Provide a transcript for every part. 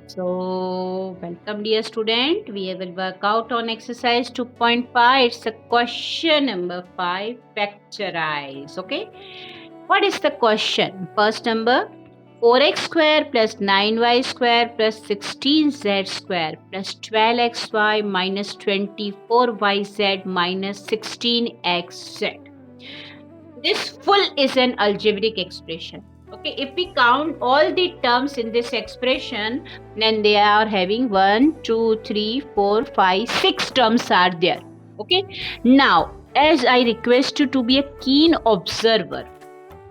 So, welcome dear student. We will work out on exercise 2.5. It's a question number 5. Factorize. Okay. What is the question? First number 4x square plus 9y square plus 16z square plus 12xy minus 24yz minus 16xz. This full is an algebraic expression. Okay, if we count all the terms in this expression, then they are having 1, 2, 3, 4, 5, 6 terms are there. Okay, now as I request you to be a keen observer,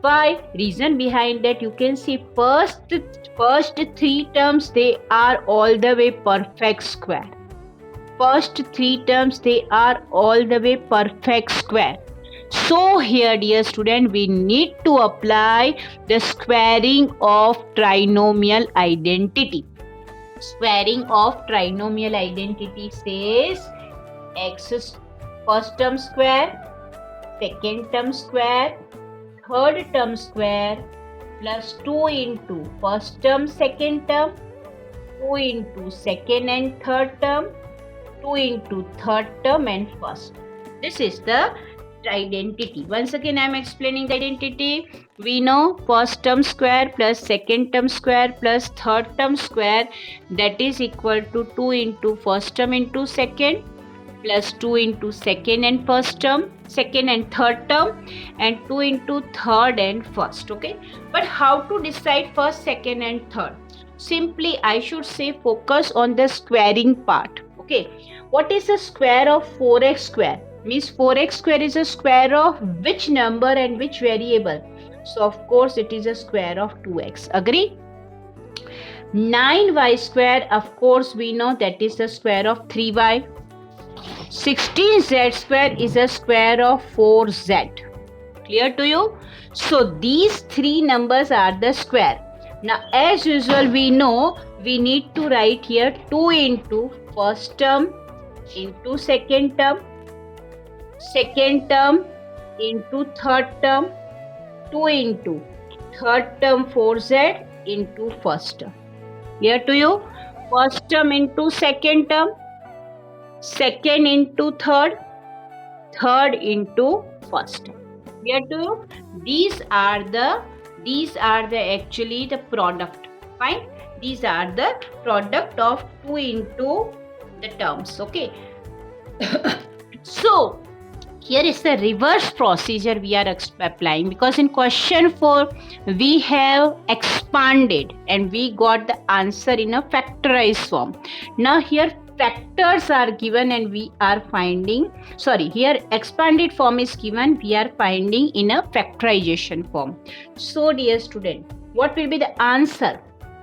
why? Reason behind that, you can see first 3 terms, they are all the way perfect square. First 3 terms, they are all the way perfect square. So here dear student, we need to apply the squaring of trinomial identity. Squaring of trinomial identity says x first term square, second term square, third term square plus 2 into first term, second term, 2 into second and third term, 2 into third term and first. This is the identity. Once again I am explaining the identity. We know first term square plus second term square plus third term square, that is equal to 2 into first term into second plus 2 into second and first term, second and third term, and 2 into third and first. Okay, but how to decide first, second and third? Simply I should say focus on the squaring part. Okay, what is the square of 4x square? Means 4x square is a square of which number and which variable? So of course it is a square of 2x. Agree? 9y square, of course we know that is the square of 3y. 16z square is a square of 4z. Clear to you? So these 3 numbers are the square. Now as usual we know we need to write here 2 into first term into second term into third term, 2 into third term 4z into first term. Clear to you? First term into second term, second into third, third into first term. Clear to you? These are the actually the product. Fine? These are the product of 2 into the terms. Okay. So here is the reverse procedure we are applying, because in question 4 we have expanded and we got the answer in a factorized form. Now here factors are given and we are finding, here expanded form is given, we are finding in a factorization form. So dear student, what will be the answer?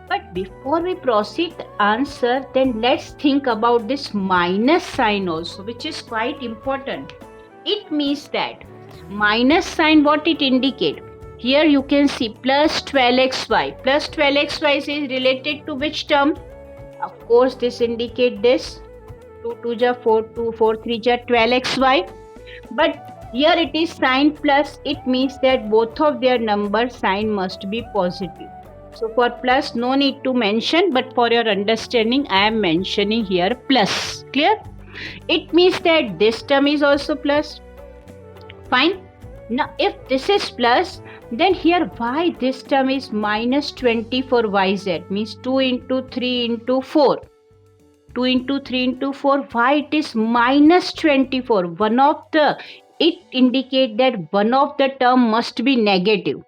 But before we proceed the answer, then let's think about this minus sign also, which is quite important. It means that minus sign, what it indicate? Here you can see plus 12xy. Plus 12xy is related to which term? Of course this indicate this 2 2 ja 4, 2 4 3 ja 12xy. But here it is sign plus, it means that both of their number sign must be positive. So for plus no need to mention, but for your understanding I am mentioning here plus. Clear? It means that this term is also plus. Fine. Now if this is plus, then here why this term is minus 24yz, means 2 into 3 into 4. 2 into 3 into 4, why it is minus 24? One of the, it indicate that one of the term must be negative.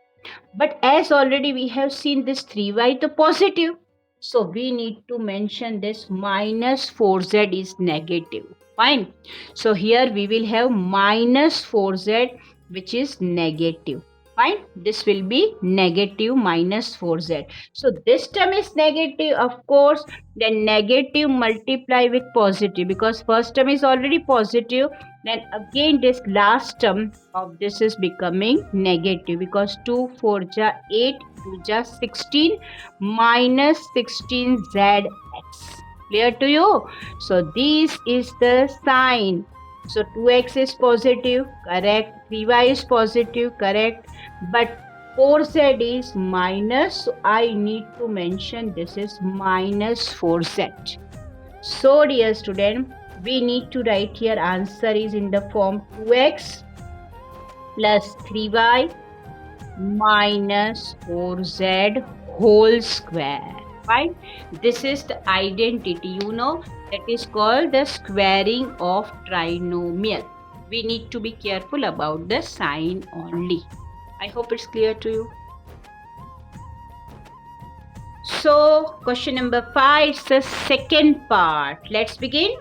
But as already we have seen this 3y to positive. So we need to mention this minus 4z is negative. Fine. So here we will have minus 4z which is negative. Fine. This will be negative minus 4z. So this term is negative, of course. Then negative multiply with positive, because first term is already positive. Then again this last term of this is becoming negative, because 2 4 ja 8, 2 ja 16 minus 16zx. Clear to you? So this is the sign. So 2x is positive, correct. 3y is positive, correct. But 4z is minus, so I need to mention this is minus 4z. So dear student, we need to write here answer is in the form 2x plus 3y minus 4z whole square. Fine. This is the identity, that is called the squaring of trinomial. We need to be careful about the sign only. I hope it's clear to you. So, question number 5, it's the second part. Let's begin.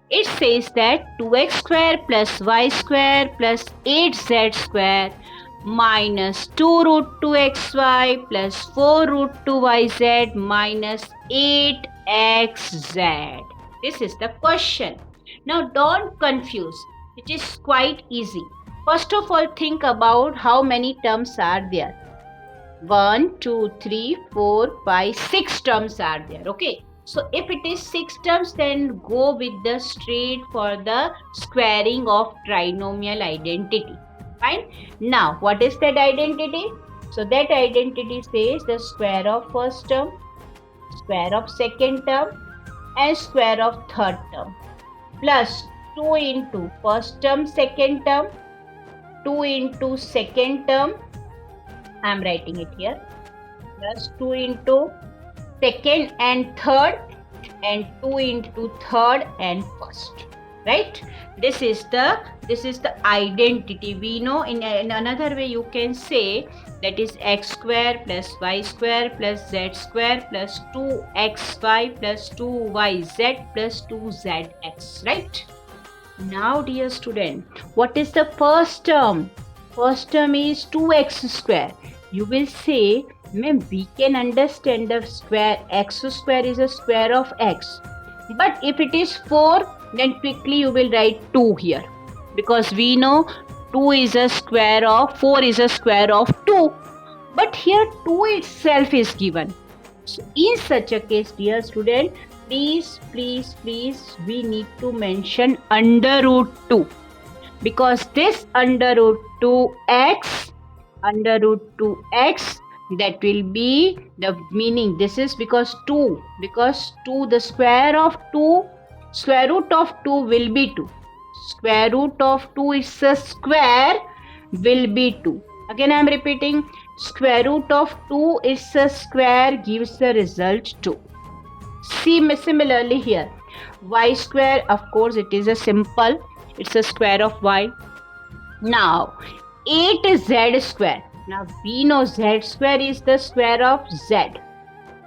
It says that 2x square plus y square plus 8z square minus 2 root 2xy plus 4 root 2yz minus 8xz. This is the question. Now don't confuse. It is quite easy. First of all, think about how many terms are there. 1, 2, 3, 4, 5, 6 terms are there. Okay. So if it is 6 terms, then go with the straight for the squaring of trinomial identity. Fine. Now, what is that identity? So that identity says the square of first term, square of second term, and square of third term plus 2 into first term, second term, 2 into second term. I am writing it here. Plus 2 into second and third, and 2 into third and first, right? This is the identity. We know in another way you can say that is x square plus y square plus z square plus 2xy plus 2yz plus 2zx, right? Now dear student, what is the first term? First term is 2x square. You will say, ma'am, we can understand the square, x square is a square of x. But if it is 4, then quickly you will write 2 here. Because we know 2 is a square of, 4 is a square of 2. But here 2 itself is given. So in such a case, dear student, please, we need to mention under root 2. Because this under root 2x, that will be the meaning. This is because 2, the square of 2, square root of 2 will be 2. Square root of 2 is a square, will be 2. Again I am repeating, square root of 2 is a square, gives the result 2. Similarly here, y square, of course it is a simple, it's a square of y. Now 8z square. Now we know z square is the square of z.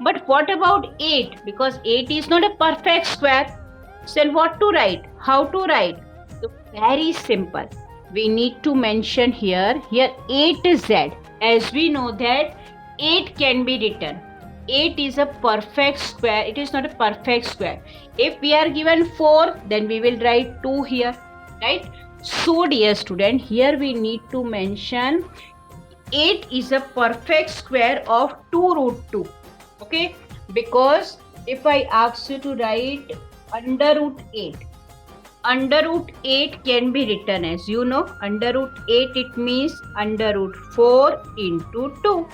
But what about 8? Because 8 is not a perfect square. So what to write? How to write? So very simple. We need to mention here 8z. As we know that 8 can be written. 8 is a perfect square. It is not a perfect square. If we are given 4, then we will write 2 here. Right? So dear student, here we need to mention 8 is a perfect square of 2 root 2. Okay? Because if I ask you to write under root 8, under root 8 can be written as, under root 8 it means under root 4 into 2.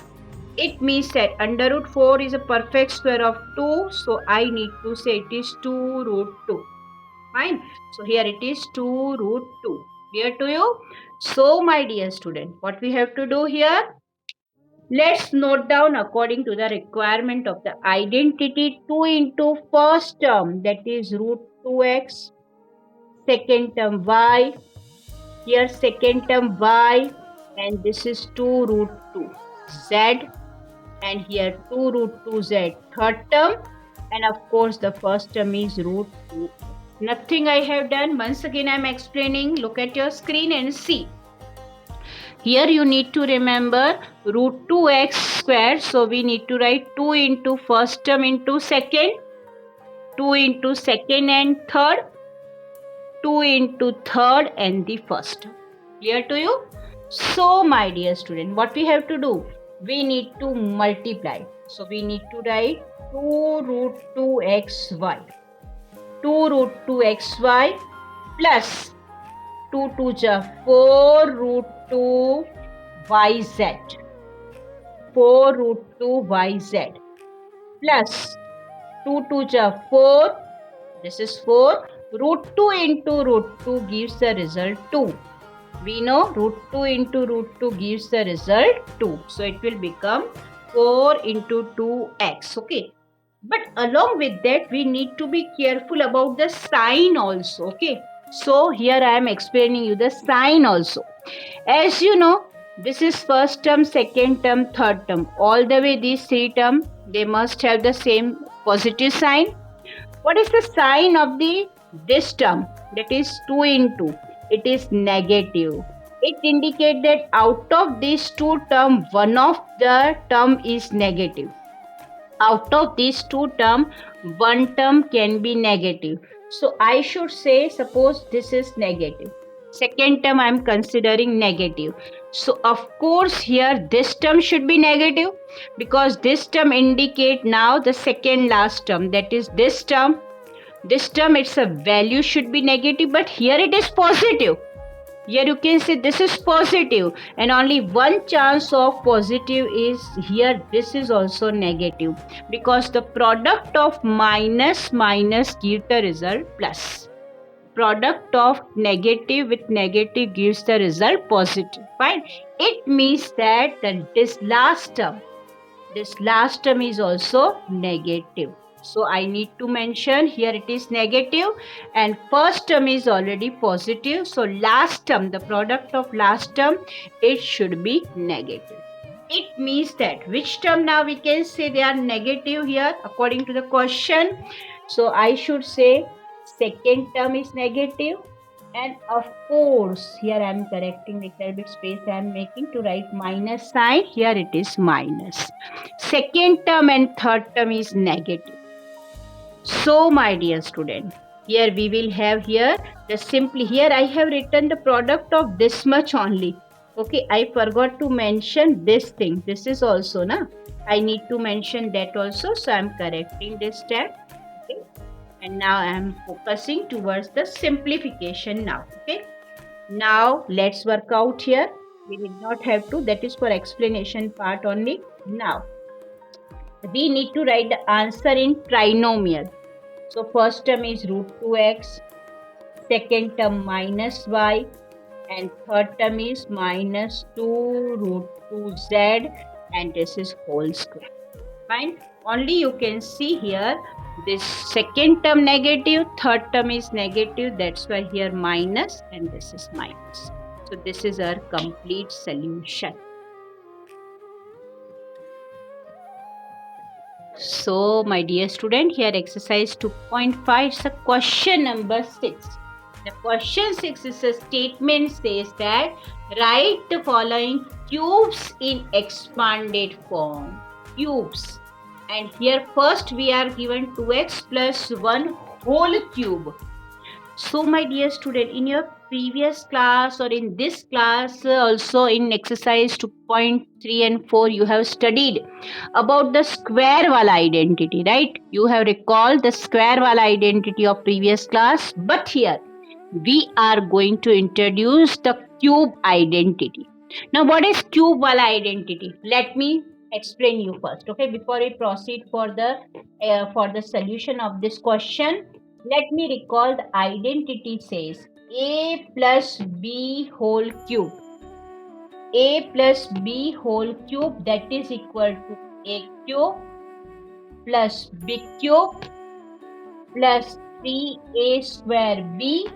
It means that under root 4 is a perfect square of 2. So I need to say it is 2 root 2. Fine. So here it is 2 root 2. Clear to you? So my dear student, what we have to do here? Let's note down according to the requirement of the identity 2 into first term, that is root 2x, second term y, here second term y, and this is 2 root 2 z, and here 2 root 2 z third term, and of course the first term is root 2. Nothing I have done. Once again I am explaining. Look at your screen and see. Here you need to remember root 2x square. So we need to write 2 into first term into second, 2 into second and third, 2 into third and the first. Clear to you? So my dear student, what we have to do? We need to multiply. So we need to write 2 root 2xy. 2 root 2xy plus 2 to the 4 root 2 yz. 4 root 2 yz plus 2 2 are 4. This is 4. Root 2 into root 2 gives the result 2. We know root 2 into root 2 gives the result 2. So it will become 4 into 2x. Okay. But along with that, we need to be careful about the sign also. Okay. So here I am explaining you the sign also. As you know, this is first term, second term, third term. All the way these three terms, they must have the same positive sign. What is the sign of the this term? That is 2 into. It is negative. It indicates that out of these two terms, one of the term is negative. Out of these two terms, one term can be negative. So I should say, suppose this is negative. Second term I am considering negative. So of course here this term should be negative because this term indicate now the second last term, that is this term. This term, its a value should be negative, but here it is positive. Here you can say this is positive, and only one chance of positive is here. This is also negative because the product of minus minus gives the result plus. Product of negative with negative gives the result positive. Fine. It means that this last term is also negative. So I need to mention here it is negative and first term is already positive. So last term, the product of last term, it should be negative. It means that which term now we can say they are negative here according to the question. So I should say second term is negative. And of course, here I am correcting little bit space I am making to write minus sign. Here it is minus. Second term and third term is negative. So my dear student, here we will have here the simply here I have written the product of this much only. Okay, I forgot to mention this thing. This is also na. I need to mention that also. So I am correcting this step. Okay. And now I am focusing towards the simplification now. Okay. Now let's work out here. We did not have to. That is for explanation part only. Now we need to write the answer in trinomial. So first term is root 2x, second term minus y, and third term is minus 2 root 2z, and this is whole square. Fine. Only you can see here this second term negative, third term is negative. That's why here minus and this is minus. So this is our complete solution. So my dear student, here exercise 2.5 is a question number 6. The question 6 is a statement says that write the following cubes in expanded form. Cubes. And here first we are given 2x plus 1 whole cube. So my dear student, in your previous class or in this class also in exercise 2.3 and 4 you have studied about the square wala identity, right? You have recalled the square wala identity of previous class, but here we are going to introduce the cube identity. Now what is cube wala identity? Let me explain you first, okay, before we proceed for the solution of this question. Let me recall the identity says a plus b whole cube. A plus b whole cube, that is equal to a cube plus b cube plus 3a square b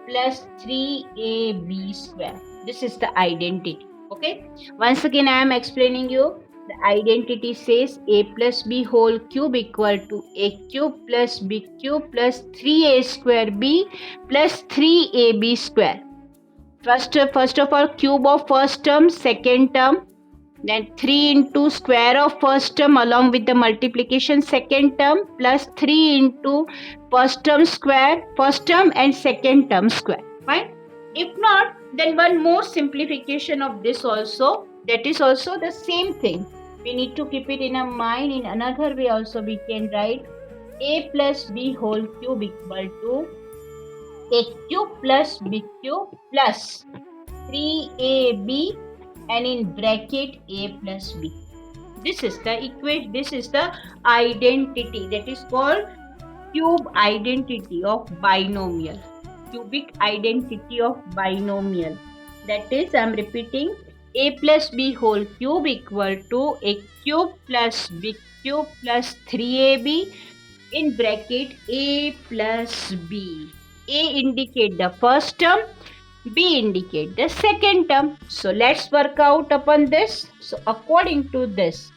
plus 3ab square. This is the identity. Okay. Once again I am explaining you. The identity says a plus b whole cube equal to a cube plus b cube plus 3a square b plus 3ab square. First of all, cube of first term, second term, then 3 into square of first term along with the multiplication second term plus 3 into first term square, first term and second term square. Fine. If not, then one more simplification of this also, that is also the same thing. We need to keep it in our mind. In another way also we can write a plus b whole cube equal to a cube plus b cube plus 3ab and in bracket a plus b. This is the equation. This is the identity that is called cube identity of binomial. Cubic identity of binomial. That is, I am repeating, a plus b whole cube equal to a cube plus b cube plus 3ab in bracket a plus b. A indicate the first term, B indicate the second term. So let's work out upon this. So according to this,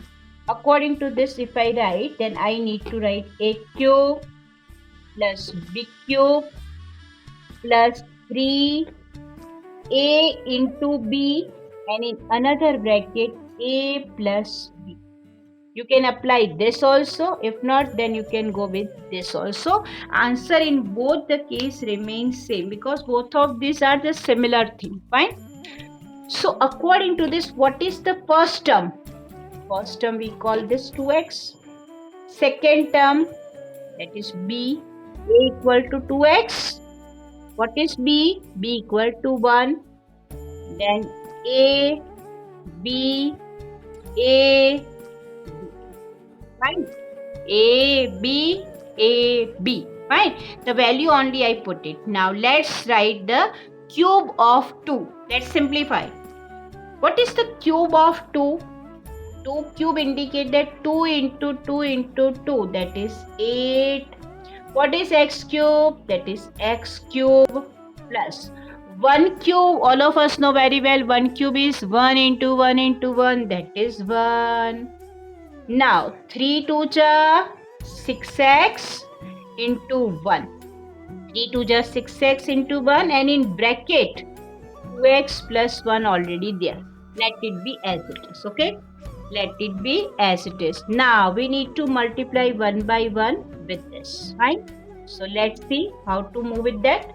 if I write, then I need to write a cube plus b cube plus 3a into b, and in another bracket a plus b. You can apply this also. If not, then you can go with this also. Answer in both the case remains same because both of these are the similar thing. Fine. So according to this, what is the first term? First term we call this 2x. Second term, that is b, a equal to 2x. What is b? B equal to 1. Then a, b, a, fine. A, B, A, B. Fine. The value only I put it. Now let's write the cube of 2. Let's simplify. What is the cube of 2? 2 cube indicate that 2 into 2 into 2, that is 8. What is x cube? That is x cube plus 1 cube. All of us know very well 1 cube is 1 into 1 into 1, that is 1. Now 3 2 ja 6x into 1. 3 2 ja 6x into 1, and in bracket 2x plus 1 already there. Let it be as it is. Okay. Let it be as it is. Now we need to multiply 1 by 1 with this. Right? So let's see how to move with that.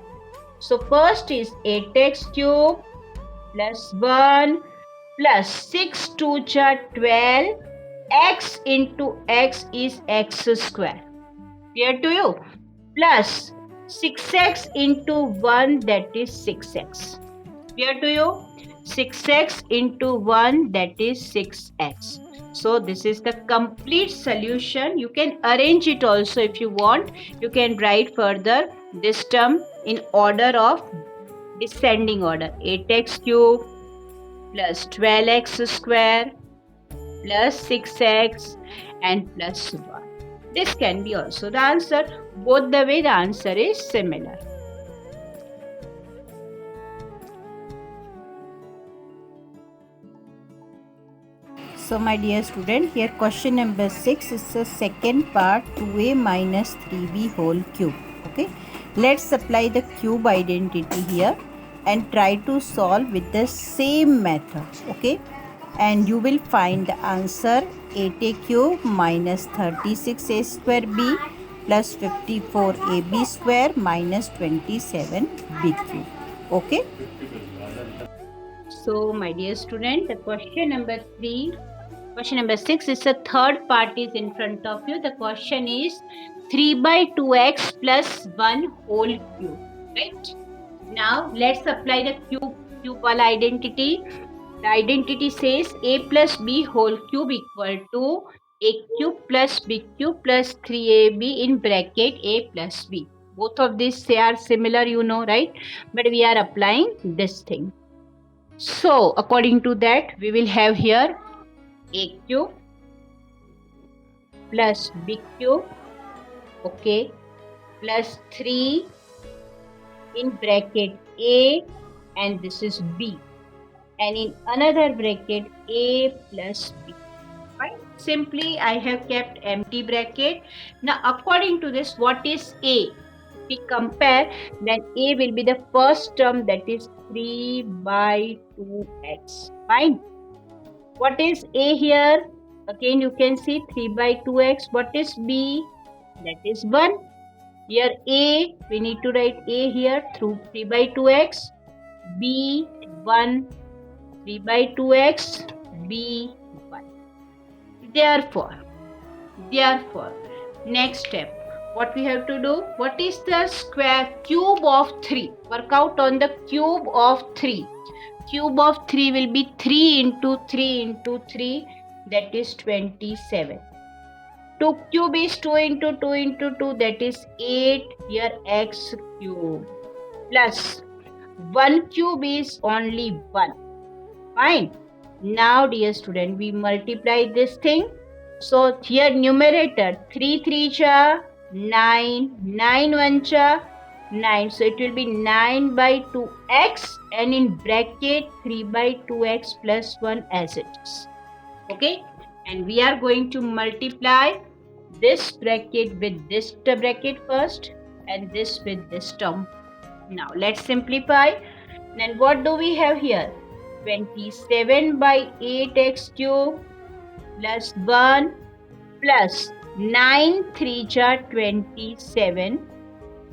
So first is 8x cube plus 1 plus 6 2 ja 12. X into x is x square. Clear to you? Plus 6x into 1, that is 6x. Clear to you? 6x into 1, that is 6x. So this is the complete solution. You can arrange it also if you want. You can write further this term in order of descending order. 8x cube plus 12x square plus 6x and plus 1. This can be also the answer. Both the way the answer is similar. So my dear student, here question number 6 is the second part, 2a minus 3b whole cube. Okay, let's apply the cube identity here and try to solve with the same method. Okay, and you will find the answer 8a cube minus 36a square b plus 54ab square minus 27b cube. Okay. So my dear student, the question number 6 is the third part is in front of you. The question is 3 by 2x plus 1 whole cube. Right? Now let's apply the cube identity. The identity says a plus b whole cube equal to a cube plus b cube plus 3ab in bracket a plus b. Both of these are similar, you know, right? But we are applying this thing. So according to that, we will have here a cube plus b cube, okay, plus 3 in bracket a, and this is b, and in another bracket a plus b. Right? Simply I have kept empty bracket. Now according to this, what is a? If we compare, then a will be the first term, that is 3 by 2x. Fine. What is a here? Again you can see 3 by 2x. What is b? That is 1. Here a, we need to write a here through 3 by 2x. b 1, 3 by 2x, b 1. Therefore, next step, what we have to do? What is the square cube of 3? Work out on the cube of 3. Cube of 3 will be 3 into 3 into 3, that is 27. 2 cube is 2 into 2 into 2, that is 8, here x cube, plus 1 cube is only 1. Fine. Now dear student, we multiply this thing. So here numerator 3 3 cha 9, 9 1 cha 9. So it will be 9 by 2x and in bracket 3 by 2x plus 1 as it is. Okay. And we are going to multiply this bracket with this bracket first and this with this term. Now let's simplify. Then what do we have here? 27 by 8x cube plus 1 plus 9 3 ja 27,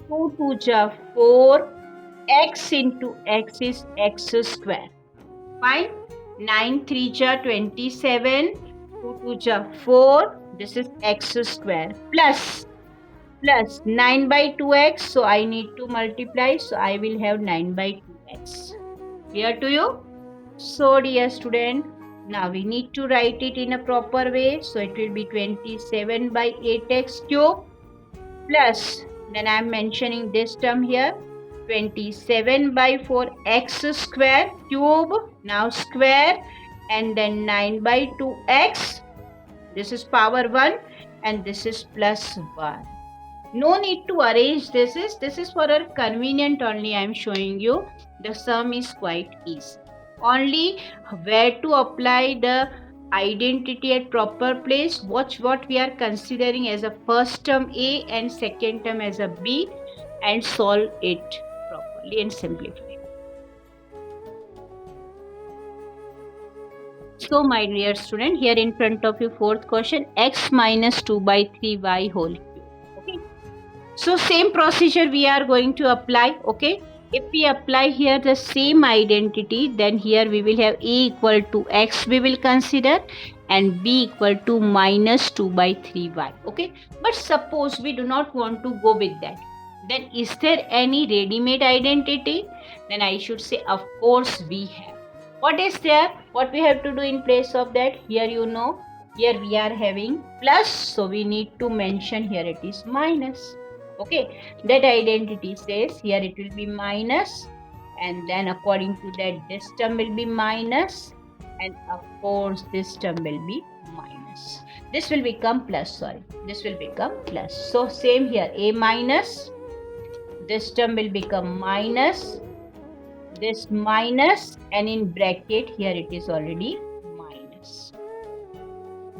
2 2 ja 4, x into x is x square. Fine. 9 3 ja 27, 2 2 ja 4, this is x square, plus 9 by 2x, so I need to multiply, so I will have 9 by 2x. Clear to you? So dear student, now we need to write it in a proper way. So it will be 27 by 8x cube plus, then I am mentioning this term here, 27 by 4x square cube, now square, and then 9 by 2x, this is power 1 and this is plus 1. No need to arrange this is for our convenient only I am showing you. The sum is quite easy. Only where to apply the identity at proper place, watch what we are considering as a first term A and second term as a B, and solve it properly and simplify. So my dear student, here in front of you fourth question, x minus 2 by 3y whole cube. Okay. So same procedure we are going to apply. Okay. If we apply here the same identity, then here we will have a equal to x we will consider and b equal to minus 2 by 3y. Okay. But suppose we do not want to go with that. Then is there any ready-made identity? Then I should say of course we have. What is there? What we have to do in place of that? Here you know, here we are having plus, so we need to mention here it is minus. Okay, that identity says here it will be minus, and then according to that this term will be minus, and of course this term will be minus. This will become plus, this will become plus. So same here, a minus, this term will become minus, this minus, and in bracket here it is already minus.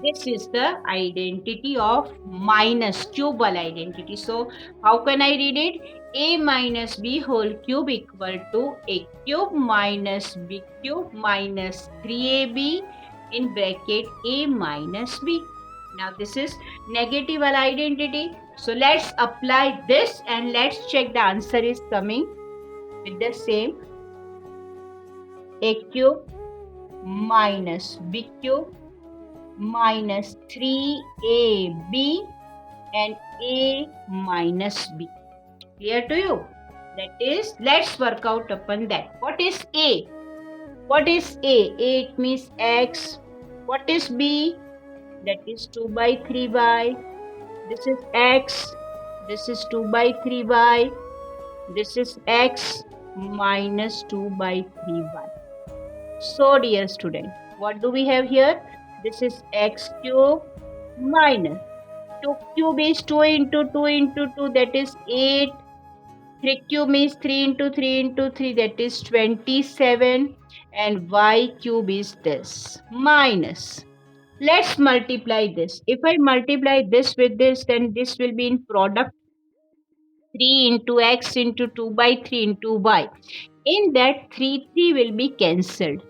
This is the identity of minus, cubal identity. So how can I read it? A minus b whole cube equal to a cube minus b cube minus 3ab in bracket a minus b. Now this is negative identity. So let's apply this and let's check the answer is coming with the same. A cube minus b cube minus 3ab and a minus b. Clear to you? That is, let's work out upon that. What is a? What is a? A it means x. What is b? That is 2 by 3y. This is x. This is 2 by 3y. This is x minus 2 by 3y. So dear student, what do we have here? This is x cube minus 2 cube is 2 into 2 into 2, that is 8. 3 cube is 3 into 3 into 3, that is 27, and y cube is this minus. Let's multiply this. If I multiply this with this, then this will be in product 3 into x into 2 by 3 into y. In that 3 will be cancelled.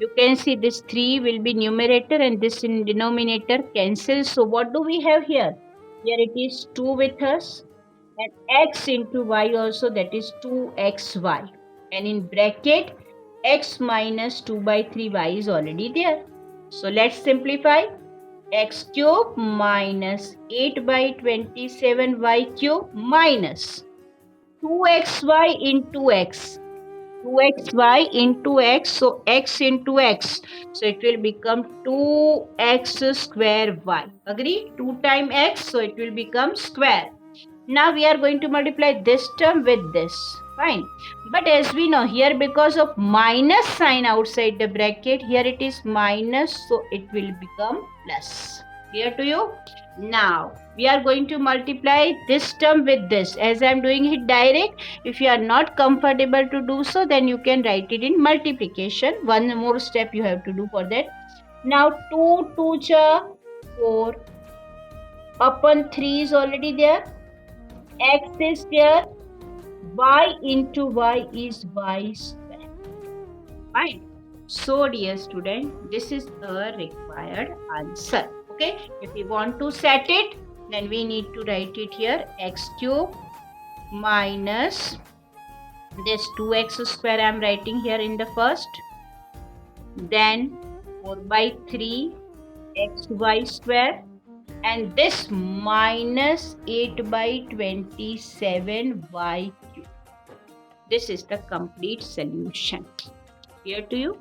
You can see this 3 will be numerator and this in denominator cancels. So what do we have here? Here it is 2 with us and x into y also, that is 2xy. And in bracket x minus 2 by 3y is already there. So let's simplify. X cube minus 8 by 27 y cube minus 2xy into x. 2xy into x, so x into x, so it will become 2x square y. Agree? 2 times x, so it will become square. Now we are going to multiply this term with this. Fine. But as we know here, because of minus sign outside the bracket, here it is minus, so it will become plus. Clear to you? Now we are going to multiply this term with this. As I am doing it direct, if you are not comfortable to do so, then you can write it in multiplication. One more step you have to do for that. Now 2 2 4 upon 3 is already there. X is there, y into y is y square. Fine. So dear student, this is a required answer. Okay, if we want to set it, then we need to write it here, x cube minus this 2x square I am writing here in the first, then 4 by 3 xy square, and this minus 8 by 27 y cube. This is the complete solution. Clear to you?